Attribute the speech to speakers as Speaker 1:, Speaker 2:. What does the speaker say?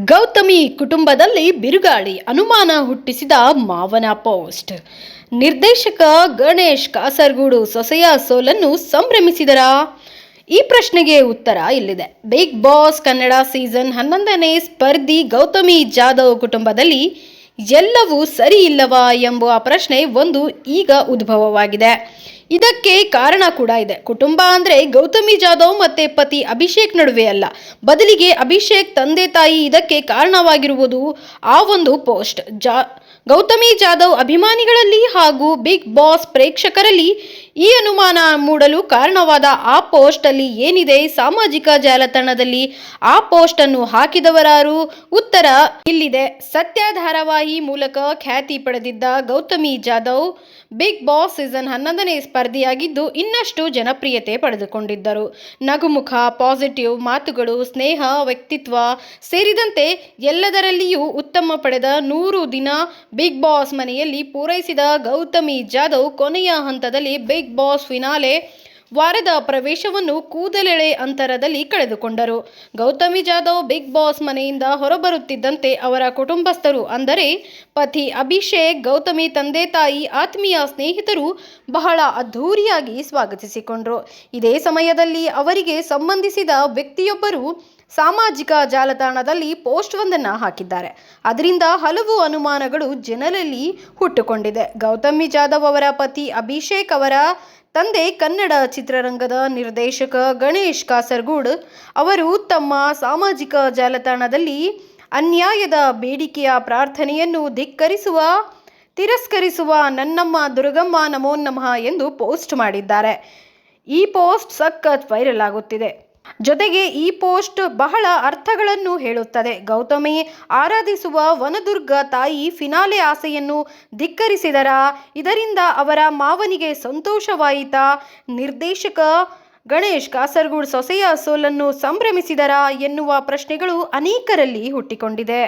Speaker 1: ಗೌತಮಿ ಕುಟುಂಬದಲ್ಲಿ ಬಿರುಗಾಳಿ, ಅನುಮಾನ ಹುಟ್ಟಿಸಿದ ಮಾವನ ಪೋಸ್ಟ್. ನಿರ್ದೇಶಕ ಗಣೇಶ್ ಕಾಸರಗೂಡು ಸೊಸೆಯ ಸೋಲನ್ನು ಸಂಭ್ರಮಿಸಿದರಾ? ಈ ಪ್ರಶ್ನೆಗೆ ಉತ್ತರ ಇಲ್ಲಿದೆ. ಬಿಗ್ ಬಾಸ್ ಕನ್ನಡ ಸೀಸನ್ 11ನೇ ಸ್ಪರ್ಧಿ ಗೌತಮಿ ಜಾಧವ್ ಕುಟುಂಬದಲ್ಲಿ ಎಲ್ಲವೂ ಸರಿ ಇಲ್ಲವಾ ಎಂಬ ಪ್ರಶ್ನೆ ಒಂದು ಈಗ ಉದ್ಭವವಾಗಿದೆ. ಇದಕ್ಕೆ ಕಾರಣ ಕೂಡ ಇದೆ. ಕುಟುಂಬ ಅಂದರೆ ಗೌತಮಿ ಜಾಧವ್ ಮತ್ತೆ ಪತಿ ಅಭಿಷೇಕ್ ನಡುವೆ ಅಲ್ಲ, ಬದಲಿಗೆ ಅಭಿಷೇಕ್ ತಂದೆ ತಾಯಿ ಇದಕ್ಕೆ ಕಾರಣವಾಗಿರುವುದು ಆ ಒಂದು ಪೋಸ್ಟ್. ಗೌತಮಿ ಜಾಧವ್ ಅಭಿಮಾನಿಗಳಲ್ಲಿ ಹಾಗೂ ಬಿಗ್ ಬಾಸ್ ಪ್ರೇಕ್ಷಕರಲ್ಲಿ ಈ ಅನುಮಾನ ಮೂಡಲು ಕಾರಣವಾದ ಆ ಪೋಸ್ಟ್ ಅಲ್ಲಿ ಏನಿದೆ? ಸಾಮಾಜಿಕ ಜಾಲತಾಣದಲ್ಲಿ ಆ ಪೋಸ್ಟ್ ಅನ್ನು ಹಾಕಿದವರಾರು? ಉತ್ತರ ಇಲ್ಲಿದೆ. ಸತ್ಯ ಧಾರಾವಾಹಿ ಮೂಲಕ ಖ್ಯಾತಿ ಪಡೆದಿದ್ದ Gautami Jadhav Bigg Boss season 11ನೇ ಸ್ಪರ್ಧಿಯಾಗಿದ್ದು ಇನ್ನಷ್ಟು ಜನಪ್ರಿಯತೆ ಪಡೆದುಕೊಂಡಿದ್ದರು. ನಗುಮುಖ, ಪಾಸಿಟಿವ್ ಮಾತುಗಳು, ಸ್ನೇಹ, ವ್ಯಕ್ತಿತ್ವ ಸೇರಿದಂತೆ ಎಲ್ಲದರಲ್ಲಿಯೂ ಉತ್ತಮ ಪಡೆದ 100 ದಿನ ಬಿಗ್ ಬಾಸ್ ಮನೆಯಲ್ಲಿ ಪೂರೈಸಿದ ಗೌತಮಿ ಜಾಧವ್ ಕೊನೆಯ ಹಂತದಲ್ಲಿ ಬಿಗ್ ಬಾಸ್ ಫಿನಾಲೆ ವಾರದ ಪ್ರವೇಶವನ್ನು ಕೂದಲೆಳೆ ಅಂತರದಲ್ಲಿ ಕಳೆದುಕೊಂಡರು. ಗೌತಮಿ ಜಾಧವ್ ಬಿಗ್ ಬಾಸ್ ಮನೆಯಿಂದ ಹೊರಬರುತ್ತಿದ್ದಂತೆ ಅವರ ಕುಟುಂಬಸ್ಥರು ಅಂದರೆ ಪತಿ ಅಭಿಷೇಕ್, ಗೌತಮಿ ತಂದೆ ತಾಯಿ, ಆತ್ಮೀಯ ಸ್ನೇಹಿತರು ಬಹಳ ಅದ್ಧೂರಿಯಾಗಿ ಸ್ವಾಗತಿಸಿಕೊಂಡರು. ಇದೇ ಸಮಯದಲ್ಲಿ ಅವರಿಗೆ ಸಂಬಂಧಿಸಿದ ವ್ಯಕ್ತಿಯೊಬ್ಬರು ಸಾಮಾಜಿಕ ಜಾಲತಾಣದಲ್ಲಿ ಪೋಸ್ಟ್ ಒಂದನ್ನು ಹಾಕಿದ್ದಾರೆ. ಅದರಿಂದ ಹಲವು ಅನುಮಾನಗಳು ಜನರಲ್ಲಿ ಹುಟ್ಟುಕೊಂಡಿದೆ. ಗೌತಮಿ ಜಾಧವ್ ಅವರ ಪತಿ ಅಭಿಷೇಕ್ ಅವರ ತಂದೆ ಕನ್ನಡ ಚಿತ್ರರಂಗದ ನಿರ್ದೇಶಕ ಗಣೇಶ್ ಕಾಸರಗೂಡು ಅವರು ತಮ್ಮ ಸಾಮಾಜಿಕ ಜಾಲತಾಣದಲ್ಲಿ ಅನ್ಯಾಯದ ಬೇಡಿಕೆಯ ಪ್ರಾರ್ಥನೆಯನ್ನು ತಿರಸ್ಕರಿಸುವ ನನ್ನಮ್ಮ ದುರ್ಗಮ್ಮ ನಮೋ ನಮಃ ಎಂದು ಪೋಸ್ಟ್ ಮಾಡಿದ್ದಾರೆ. ಈ ಪೋಸ್ಟ್ ಸಖತ್ ವೈರಲ್ ಆಗುತ್ತಿದೆ. ಜೊತೆಗೆ ಈ ಪೋಸ್ಟ್ ಬಹಳ ಅರ್ಥಗಳನ್ನು ಹೇಳುತ್ತದೆ. ಗೌತಮಿ ಆರಾಧಿಸುವ ವನದುರ್ಗ ತಾಯಿ ಫಿನಾಲೆ ಆಸೆಯನ್ನು ಧಿಕ್ಕರಿಸಿದರಾ? ಇದರಿಂದ ಅವರ ಮಾವನಿಗೆ ಸಂತೋಷವಾಯಿತಾ? ನಿರ್ದೇಶಕ ಗಣೇಶ್ ಕಾಸರಗೂಡು ಸೊಸೆಯ ಸೋಲನ್ನು ಸಂಭ್ರಮಿಸಿದರಾ ಎನ್ನುವ ಪ್ರಶ್ನೆಗಳು ಅನೇಕರಲ್ಲಿ ಹುಟ್ಟಿಕೊಂಡಿದೆ.